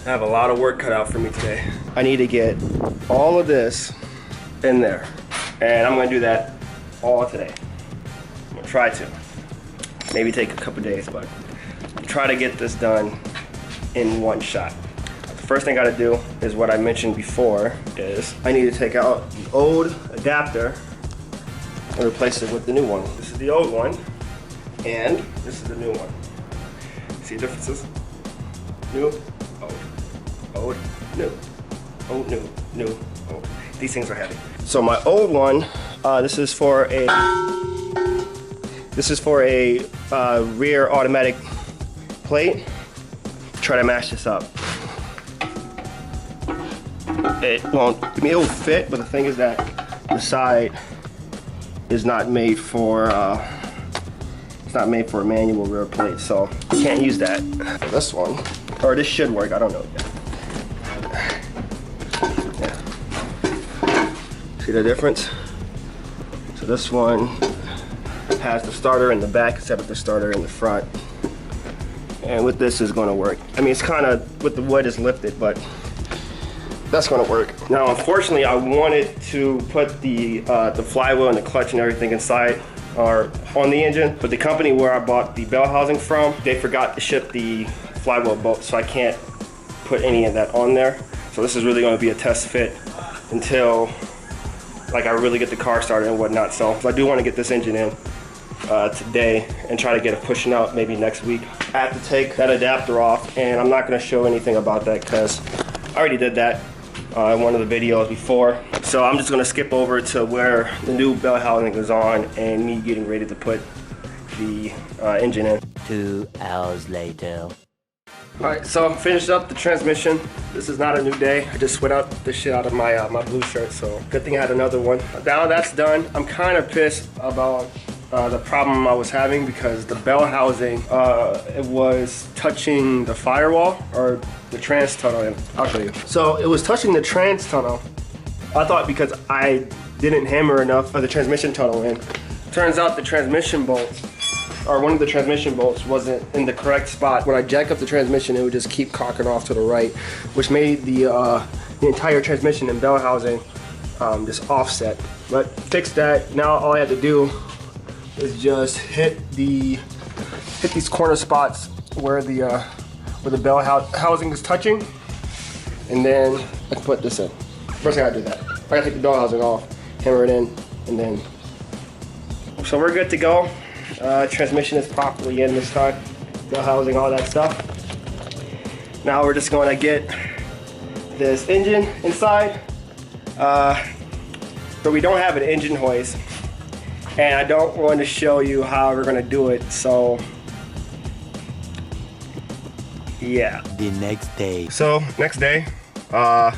I have a lot of work cut out for me today. I need to get all of this in there, and I'm gonna do that all today. I'm gonna try to. Maybe take a couple days, but try to get this done in one shot. The first thing I gotta do is what I mentioned before, is I need to take out the old adapter and replace it with the new one. This is the old one, and this is the new one. See the differences? New, old, old, new, old, new, new, old. These things are heavy. So my old one, this is for a rear automatic plate. Try to match this up. It won't. I mean, it will fit, but the thing is that the side is not made for. It's not made for a manual rear plate, so you can't use that. This one, or this should work. I don't know yet. Yeah. See the difference? So this one has the starter in the back instead of the starter in the front. And with this is going to work. I mean, it's kind of, with the wood is lifted, but that's going to work. Now, unfortunately, I wanted to put the flywheel and the clutch and everything inside or on the engine, but the company where I bought the bell housing from, they forgot to ship the flywheel bolt, so I can't put any of that on there. So this is really going to be a test fit until like I really get the car started and whatnot. So I do want to get this engine in today and try to get it pushing out maybe next week. I have to take that adapter off, and I'm not going to show anything about that because I already did that in one of the videos before. So I'm just going to skip over to where the new bell housing is on and me getting ready to put the engine in. 2 hours later. Alright, so finished up the transmission. This is not a new day. I just sweat out the shit out of my my blue shirt, so good thing I had another one. Now that's done, I'm kind of pissed about the problem I was having because the bell housing, it was touching the firewall or the trans tunnel, and I'll show you. So it was touching the trans tunnel. I thought because I didn't hammer enough of the transmission tunnel in. Turns out the transmission bolts, or one of the transmission bolts, wasn't in the correct spot. When I jack up the transmission, it would just keep cocking off to the right, which made the entire transmission and bell housing just offset. But fixed that. Now all I had to do is just hit these corner spots where the bell housing is touching, and then I can put this in. First I gotta do that. I gotta take the bell housing off, hammer it in, and then. So we're good to go. Transmission is properly in this time. Bell housing, all that stuff. Now we're just going to get this engine inside. But we don't have an engine hoist, and I don't want to show you how we're going to do it. So yeah. The next day. So next day, the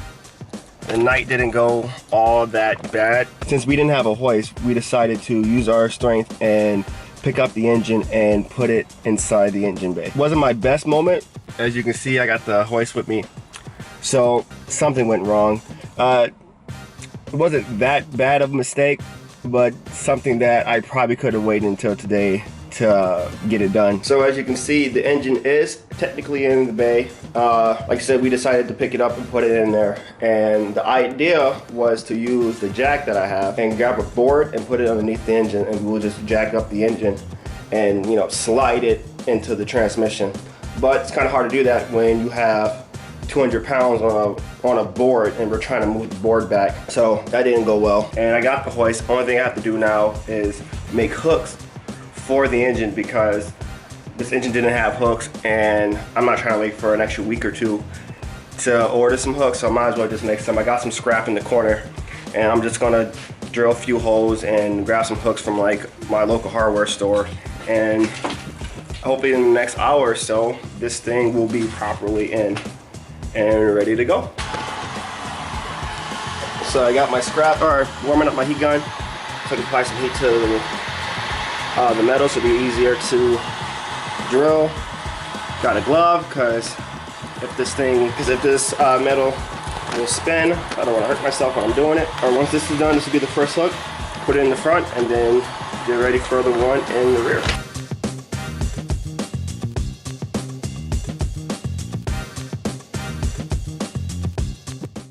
night didn't go all that bad. Since we didn't have a hoist, we decided to use our strength and pick up the engine and put it inside the engine bay. Wasn't my best moment. As you can see, I got the hoist with me. So something went wrong. It wasn't that bad of a mistake, but something that I probably could have waited until today to get it done. So as you can see, the engine is technically in the bay. Like I said, we decided to pick it up and put it in there. And the idea was to use the jack that I have and grab a board and put it underneath the engine, and we'll just jack up the engine and, you know, slide it into the transmission. But it's kind of hard to do that when you have 200 pounds on a board and we're trying to move the board back. So that didn't go well. And I got the hoist. Only thing I have to do now is make hooks for the engine because this engine didn't have hooks, and I'm not trying to wait for an extra week or two to order some hooks, so I might as well just make some. I got some scrap in the corner, and I'm just gonna drill a few holes and grab some hooks from like my local hardware store, and hopefully in the next hour or so this thing will be properly in and ready to go. So I got my scrap, or warming up my heat gun so I can apply some heat to the metal so it'll be easier to drill. Got a glove because if this metal will spin, I don't want to hurt myself when I'm doing it. Or once this is done, this will be the first hook. Put it in the front and then get ready for the one in the rear.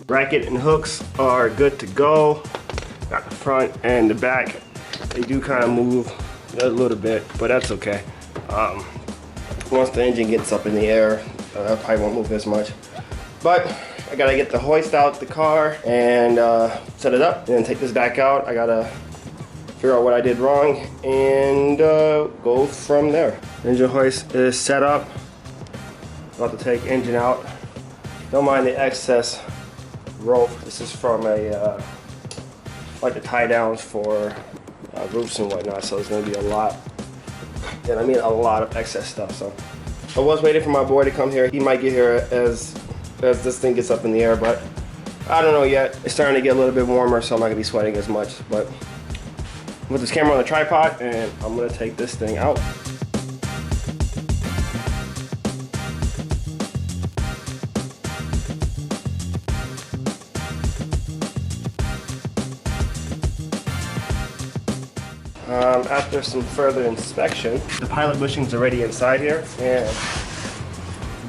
Bracket and hooks are good to go. Got the front and the back. They do kind of move a little bit, but that's okay. Once the engine gets up in the air, I probably won't move as much. But I gotta get the hoist out the car and set it up, and then take this back out. I gotta figure out what I did wrong and go from there. Engine hoist is set up. About to take engine out. Don't mind the excess rope. This is from a like the tie downs for roofs and whatnot, so it's gonna be a lot. And I mean a lot of excess stuff. So I was waiting for my boy to come here. He might get here as this thing gets up in the air, but I don't know yet. It's starting to get a little bit warmer, so I'm not gonna be sweating as much. But put this camera on the tripod, and I'm gonna take this thing out. After some further inspection, the pilot bushing's already inside here, and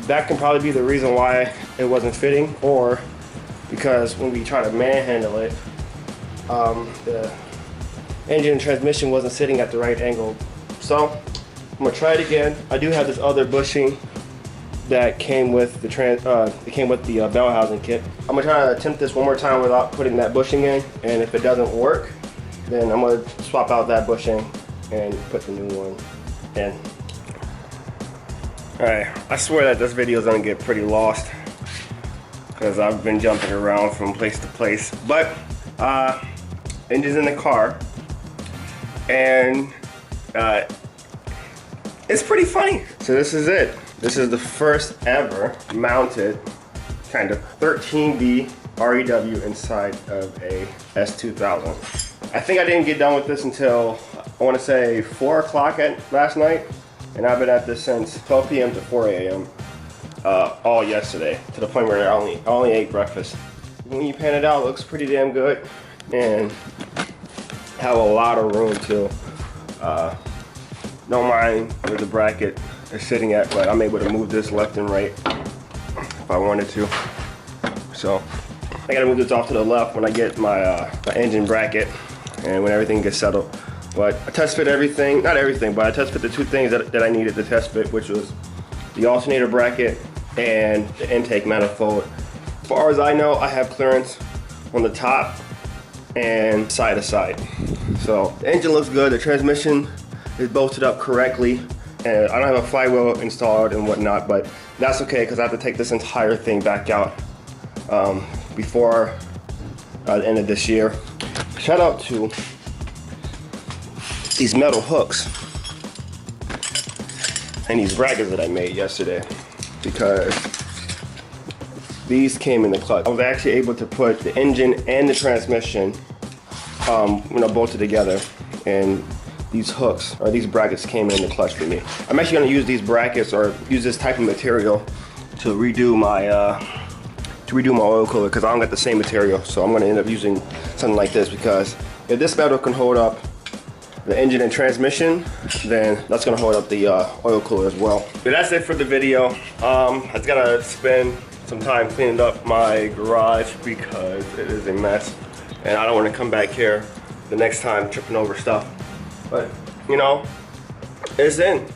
that can probably be the reason why it wasn't fitting, or because when we try to manhandle it, the engine and transmission wasn't sitting at the right angle. So I'm gonna try it again. I do have this other bushing that came with the bell housing kit. I'm gonna try to attempt this one more time without putting that bushing in, and if it doesn't work, then I'm gonna swap out that bushing and put the new one in. Alright, I swear that this video is gonna get pretty lost because I've been jumping around from place to place. But engine's in the car, and it's pretty funny. So this is it. This is the first ever mounted kind of 13B REW inside of a S2000. I think I didn't get done with this until, I want to say 4 o'clock last night, and I've been at this since 12 p.m. to 4 a.m. All yesterday, to the point where I only ate breakfast. When you pan it out, it looks pretty damn good, and have a lot of room too. Don't mind where the bracket is sitting at, but I'm able to move this left and right if I wanted to. So I gotta move this off to the left when I get my engine bracket and when everything gets settled. But I test fit everything, not everything, but I test fit the 2 things that I needed to test fit, which was the alternator bracket and the intake manifold. As far as I know, I have clearance on the top and side to side. So the engine looks good, the transmission is bolted up correctly, and I don't have a flywheel installed and whatnot, but that's okay because I have to take this entire thing back out before the end of this year. Shout out to these metal hooks and these brackets that I made yesterday, because these came in the clutch. I was actually able to put the engine and the transmission bolted together, and these hooks or these brackets came in the clutch for me. I'm actually going to use these brackets or use this type of material to redo my oil cooler, because I don't got the same material. So I'm going to end up using something like this, because if this metal can hold up the engine and transmission, then that's going to hold up the oil cooler as well. But that's it for the video. I just got to spend some time cleaning up my garage because it is a mess, and I don't want to come back here the next time tripping over stuff. But you know, it's in,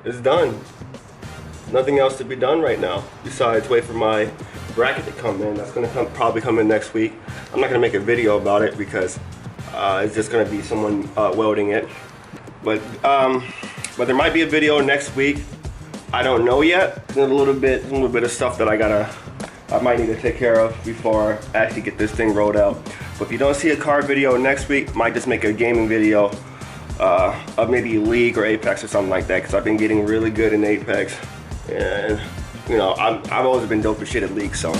it's done. Nothing else to be done right now besides wait for my bracket to come in. That's gonna probably come in next week. I'm not gonna make a video about it because it's just gonna be someone welding it. But there might be a video next week. I don't know yet. There's a little bit of stuff that I might need to take care of before I actually get this thing rolled out. But if you don't see a car video next week, I might just make a gaming video of maybe League or Apex or something like that, because I've been getting really good in Apex, and you know, I've always been dope as shit at League, so.